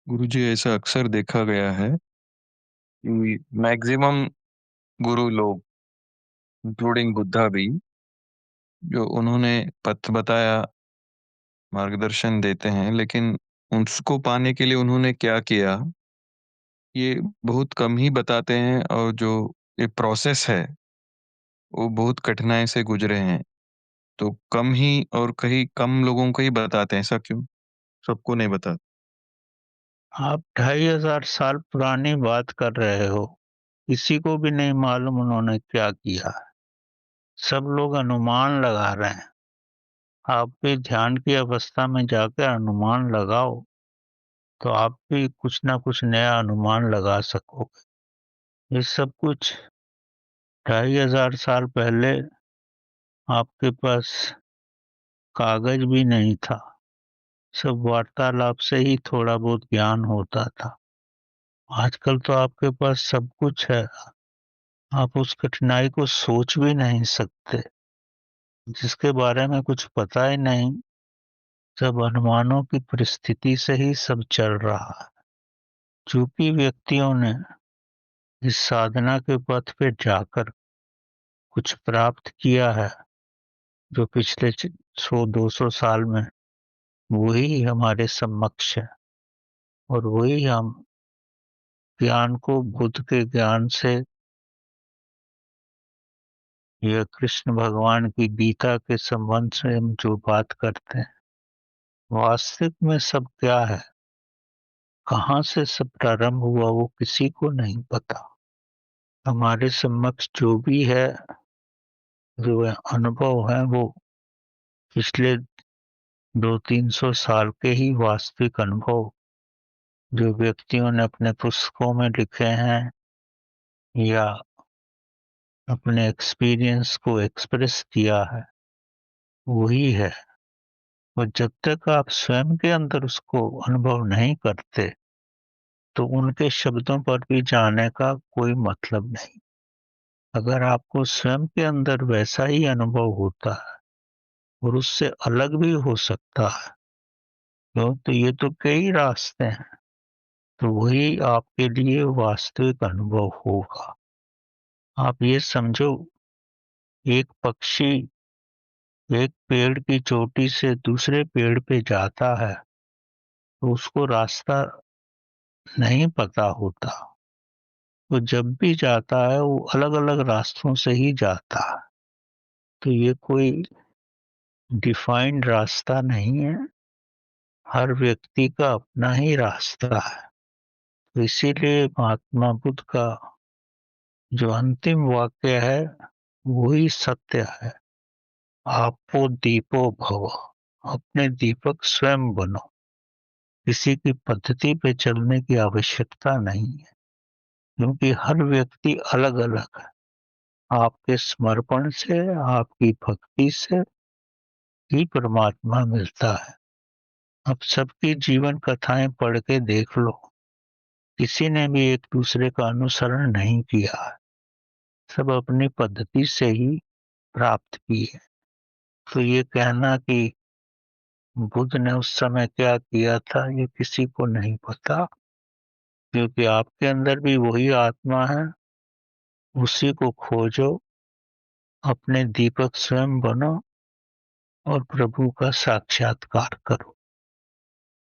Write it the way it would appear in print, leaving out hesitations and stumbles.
गुरुजी, ऐसा अक्सर देखा गया है कि मैक्सिमम गुरु लोग इंक्लूडिंग बुद्धा भी जो उन्होंने पथ बताया, मार्गदर्शन देते हैं, लेकिन उसको पाने के लिए उन्होंने क्या किया, ये बहुत कम ही बताते हैं। और जो ये प्रोसेस है, वो बहुत कठिनाई से गुजरे हैं। तो कम ही और कहीं कम लोगों को ही बताते हैं। ऐसा क्यों? सबको नहीं बताते। आप 2500 साल पुरानी बात कर रहे हो। किसी को भी नहीं मालूम उन्होंने क्या किया है। सब लोग अनुमान लगा रहे हैं। आप भी ध्यान की अवस्था में जाकर अनुमान लगाओ, तो आप भी कुछ ना कुछ नया अनुमान लगा सकोगे। ये सब कुछ 2500 साल पहले आपके पास कागज भी नहीं था। सब वार्तालाप से ही थोड़ा बहुत ज्ञान होता था। आजकल तो आपके पास सब कुछ है। आप उस कठिनाई को सोच भी नहीं सकते, जिसके बारे में कुछ पता ही नहीं। सब अनुमानों की परिस्थिति से ही सब चल रहा है। चूंकि व्यक्तियों ने इस साधना के पथ पे जाकर कुछ प्राप्त किया है, जो पिछले 100-200 साल में, वही हमारे समक्ष है। और वही हम ज्ञान को बुद्ध के ज्ञान से या कृष्ण भगवान की गीता के संबंध से हम जो बात करते हैं, वास्तविक में सब क्या है, कहाँ से सब प्रारंभ हुआ, वो किसी को नहीं पता। हमारे समक्ष जो भी है, जो अनुभव है, वो पिछले 200-300 साल के ही वास्तविक अनुभव, जो व्यक्तियों ने अपने पुस्तकों में लिखे हैं या अपने एक्सपीरियंस को एक्सप्रेस किया है, वही है। और जब तक आप स्वयं के अंदर उसको अनुभव नहीं करते, तो उनके शब्दों पर भी जाने का कोई मतलब नहीं। अगर आपको स्वयं के अंदर वैसा ही अनुभव होता है और उससे अलग भी हो सकता है, तो ये तो कई रास्ते हैं, तो वही आपके लिए वास्तविक अनुभव होगा। आप ये समझो, एक पक्षी एक पेड़ की चोटी से दूसरे पेड़ पे जाता है, तो उसको रास्ता नहीं पता होता। वो जब भी जाता है, वो अलग अलग रास्तों से ही जाता है। तो ये कोई डिफाइंड रास्ता नहीं है। हर व्यक्ति का अपना ही रास्ता है। तो इसीलिए महात्मा बुद्ध का जो अंतिम वाक्य है, वही सत्य है। आपो दीपो भव। अपने दीपक स्वयं बनो। किसी की पद्धति पे चलने की आवश्यकता नहीं है, क्योंकि हर व्यक्ति अलग अलग है। आपके समर्पण से, आपकी भक्ति से ही परमात्मा मिलता है। अब सबकी जीवन कथाएं पढ़ के देख लो, किसी ने भी एक दूसरे का अनुसरण नहीं किया है। सब अपनी पद्धति से ही प्राप्त की है। तो ये कहना कि बुद्ध ने उस समय क्या किया था, ये किसी को नहीं पता, क्योंकि आपके अंदर भी वही आत्मा है। उसी को खोजो, अपने दीपक स्वयं बनो और प्रभु का साक्षात्कार करो।